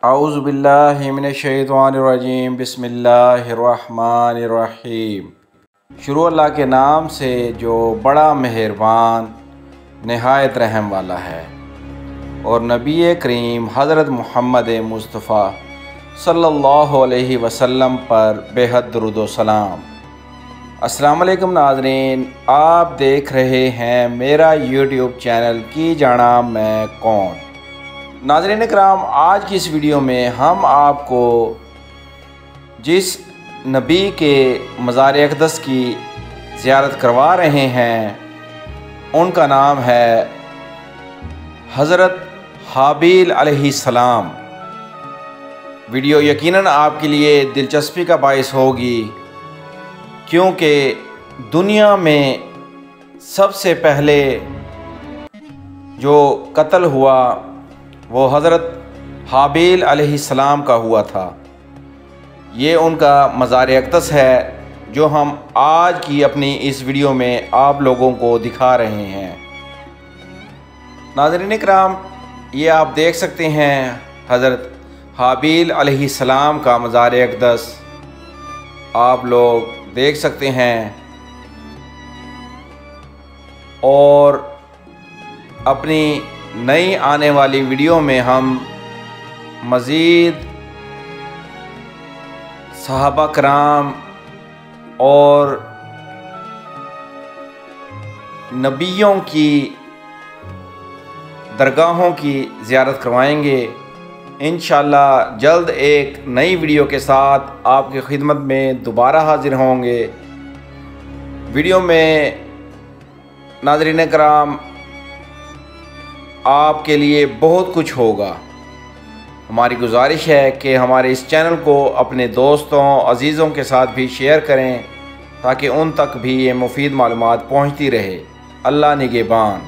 औज़ु बिल्लाहि मिनश्शैतानिर्रजीम बिस्मिल्लाहिर्रहमानिर्रहीम। शुरू अल्लाह के नाम से जो बड़ा मेहरबान नहायत रहम वाला है, और नबी करीम हज़रत मोहम्मद मुस्तफ़ा सल्लल्लाहु अलैहि वसल्लम पर बेहद दुरूद व सलाम। अस्सलाम वालेकुम नाज़रीन, आप देख रहे हैं मेरा यूट्यूब चैनल की जाना मैं कौन। नाज़रीन इकराम, आज की इस वीडियो में हम आपको जिस नबी के मज़ार अक़दस की ज़ियारत करवा रहे हैं उनका नाम है हज़रत हाबील अलैहिस्सलाम। वीडियो यकीनन आपके लिए दिलचस्पी का बाइस होगी, क्योंकि दुनिया में सबसे पहले जो कत्ल हुआ वो हज़रत हाबील अलैहिस्सलाम का हुआ था। ये उनका मज़ार अक़दस है जो हम आज की अपनी इस वीडियो में आप लोगों को दिखा रहे हैं। नाज़रीन इकराम, ये आप देख सकते हैं हज़रत हाबील अलैहिस्सलाम का मज़ार अक़दस आप लोग देख सकते हैं। और अपनी नई आने वाली वीडियो में हम मज़ीद सहाबा कराम और नबियों की दरगाहों की ज़ियारत करवाएंगे। इंशाअल्लाह जल्द एक नई वीडियो के साथ आपकी खिदमत में दोबारा हाज़िर होंगे। वीडियो में नाज़रीन कराम आपके लिए बहुत कुछ होगा। हमारी गुजारिश है कि हमारे इस चैनल को अपने दोस्तों अजीज़ों के साथ भी शेयर करें, ताकि उन तक भी ये मुफीद मालूमात पहुँचती रहे। अल्लाह निगहबान।